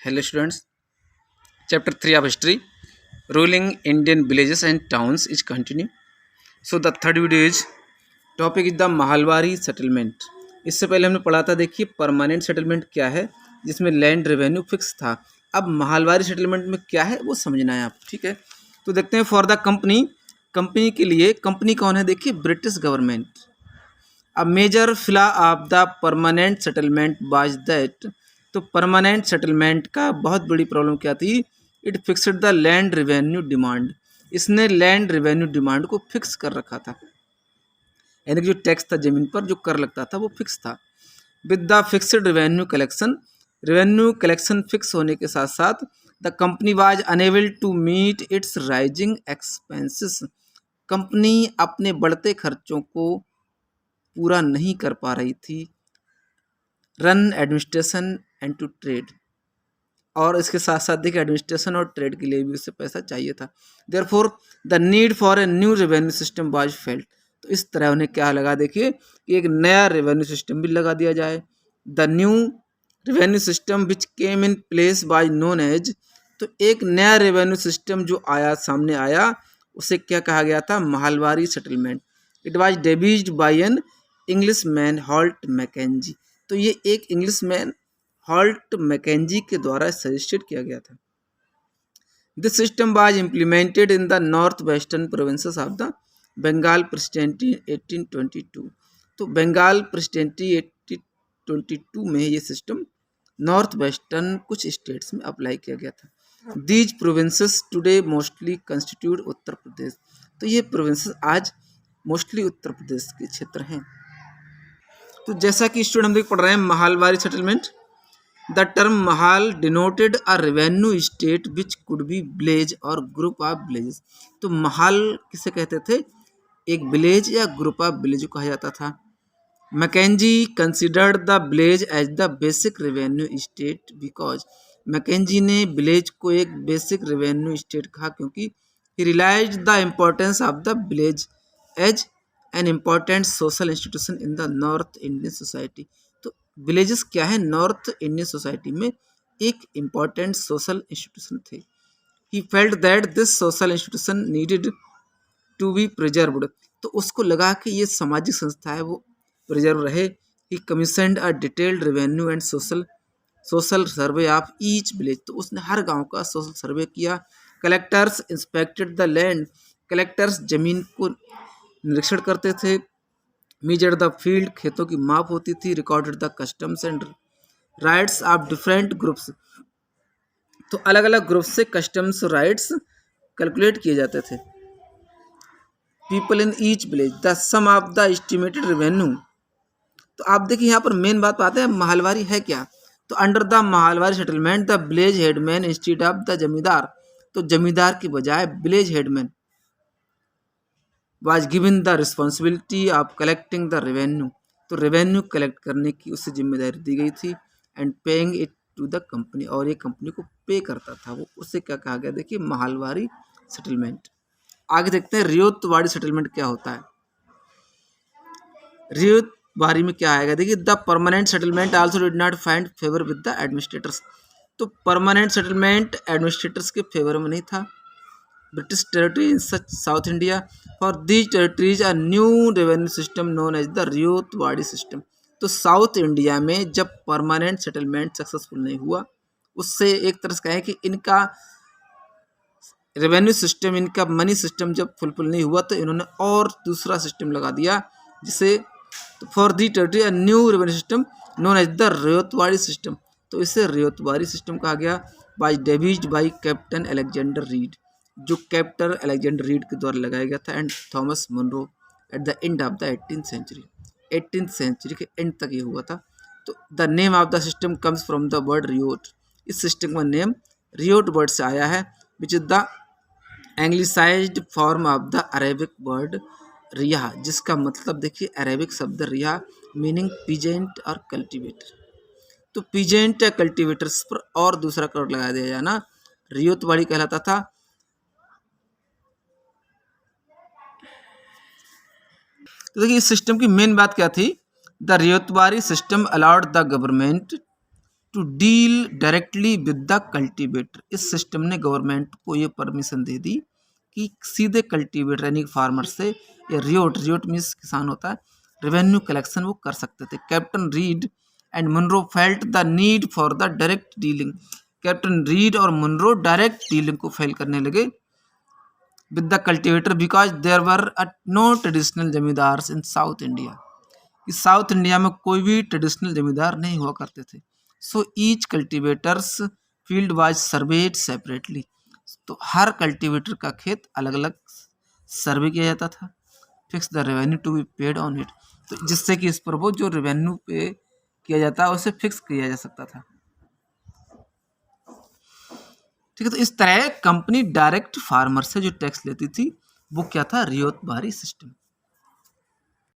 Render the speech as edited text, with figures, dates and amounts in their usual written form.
Hello students, chapter 3 of history, ruling Indian villages and towns is continue. So the third video is topic is the Mahalwari settlement. इससे पहले हमने पढ़ा था, देखिए permanent settlement क्या है जिसमें लैंड रेवेन्यू फिक्स था. अब माहलवारी सेटलमेंट में क्या है वो समझना है आप. ठीक है, तो देखते हैं. फॉर द कंपनी के लिए, कंपनी कौन है? देखिए ब्रिटिश गवर्नमेंट. अब major flaw of the permanent settlement was that, तो परमानेंट सेटलमेंट का बहुत बड़ी प्रॉब्लम क्या थी? It fixed the land revenue demand. इसने लैंड रेवेन्यू डिमांड को फिक्स कर रखा था, यानी कि जो टैक्स था जमीन पर जो कर लगता था वो फिक्स था. With the fixed revenue collection fix होने के साथ साथ the company was unable to meet its rising expenses. Company अपने बढ़ते खर्चों को पूरा नहीं कर पा रही थी. Run administration and to trade, और इसके साथ साथ देखिए एडमिनिस्ट्रेशन और ट्रेड के लिए भी उससे पैसा चाहिए था. Therefore the need for a new revenue system was felt. तो इस तरह उन्हें क्या लगा? देखिए कि एक नया रेवेन्यू सिस्टम भी लगा दिया जाए. The new revenue system which came in place was known as, तो एक नया रेवेन्यू सिस्टम जो सामने आया उसे क्या कहा गया था? Mahalwari settlement. It was devised by an English man Holt Mackenzie. तो ये एक इंग्लिश मैन हॉल्ट मैकेंजी के द्वारा सजेस्टेड किया गया था. This system was implemented in the north western provinces of the Bengal presidency 1822. तो बंगाल प्रेसिडेंसी 1822 में ये सिस्टम नॉर्थ वेस्टर्न कुछ स्टेट्स में अप्लाई किया गया था. These provinces today mostly constitute Uttar Pradesh. तो ये प्रोविंसेस आज मोस्टली उत्तर प्रदेश के क्षेत्र हैं. तो जैसा कि स्टूडेंट हम देख पढ़ रहे हैं माहलवारी settlement. The term Mahal denoted a revenue state which could be village और ग्रुप ऑफ विलेजेस. तो महाल किसे कहते थे? एक विलेज या ग्रुप ऑफ विलेज को कहा जाता था. Mackenzie considered the village as the basic revenue state because, Mackenzie ने विलेज को एक बेसिक रेवेन्यू स्टेट कहा क्योंकि he realized the importance of the village as an important social institution in the north Indian society. तो villages क्या है? North Indian society में एक इम्पॉर्टेंट सोशल इंस्टीट्यूशन थे. He felt that this social institution needed to be preserved. तो उसको लगा कि ये सामाजिक संस्था है वो प्रिजर्व रहे. He commissioned a detailed revenue and social survey of each village. तो उसने हर गांव का सोशल सर्वे किया. Collectors inspected the land. Collectors जमीन को निरीक्षण करते थे. मीजर द फील्ड, खेतों की माप होती थी. Recorded the customs and rights of different groups. तो अलग अलग ग्रुप से कस्टम्स राइट्स कैलकुलेट किए जाते थे. People in each village, the sum of the estimated revenue. तो आप देखिए यहाँ पर मेन बात आते हैं माहलवारी है क्या. तो under the Mahalwari settlement the village headman instead of the zamindar. तो जमींदार की बजाय village headman was given the responsibility of collecting the revenue. तो रेवेन्यू कलेक्ट करने की उसे जिम्मेदारी दी गई थी. And paying it to the company, और ये कंपनी को पे करता था वो. उससे क्या कहा गया? देखिए माहलवारी सेटलमेंट. आगे देखते हैं रियोतवाड़ी सेटलमेंट क्या होता है. रियोतवाड़ी में क्या आएगा? देखिए the permanent settlement also did not find favour with the administrators. तो परमानेंट सेटलमेंट एडमिनिस्ट्रेटर्स के फेवर में नहीं था. British territory in such South India, for these territories a new revenue system known as the Ryotwari system. तो South India में जब permanent settlement successful नहीं हुआ, उससे एक तरह से कहें कि इनका रेवेन्यू सिस्टम, इनका मनी सिस्टम जब फुलफिल नहीं हुआ तो इन्होंने और दूसरा सिस्टम लगा दिया जिसे for the territory a new revenue system known as the Ryotwari system. तो इसे रियोतवाड़ी सिस्टम कहा गया. By devised by captain Alexander Read, जो कैप्टन अलेक्जेंडर रीड के द्वारा लगाया गया था. And Thomas Munro at the end of the 18th century के एंड तक ये हुआ था. तो the name of the system comes from the word ryot. इस सिस्टम का नेम रियोट वर्ड से आया है, which is the anglicised form of the Arabic word रिया, जिसका मतलब देखिए अरेबिक शब्द रिया मीनिंग पीजेंट और कल्टीवेटर. तो पीजेंट या कल्टीवेटर्स पर और दूसरा करोड़ लगा दिया जाना रियोतवाड़ी कहलाता था. तो देखिए इस सिस्टम की मेन बात क्या थी? The Ryotwari system allowed the government to deal directly with the cultivator. इस सिस्टम ने गवर्नमेंट को ये परमिशन दे दी कि सीधे कल्टीवेटर यानी फार्मर से, या रियोट मीन्स किसान होता है, रेवेन्यू कलेक्शन वो कर सकते थे। Captain Read and Munro felt the need for the direct dealing. Captain Read और मुनरो डायरेक्ट डीलिंग को फेल करने लगे with the cultivator because there were no traditional zamindars in south India. इस साउथ इंडिया में कोई भी ट्रेडिशनल जमींदार नहीं हुआ करते थे। So each cultivators field was served separately. तो हर कल्टीवेटर का खेत अलग अलग सर्वे किया जाता था। Fix the revenue to be paid on it. तो जिससे कि इस पर वो जो रेवेन्यू पे किया जाता है उसे फिक्स किया जा सकता था। ठीक है, तो इस तरह कंपनी डायरेक्ट फार्मर से जो टैक्स लेती थी वो क्या था, रियोत बारी सिस्टम।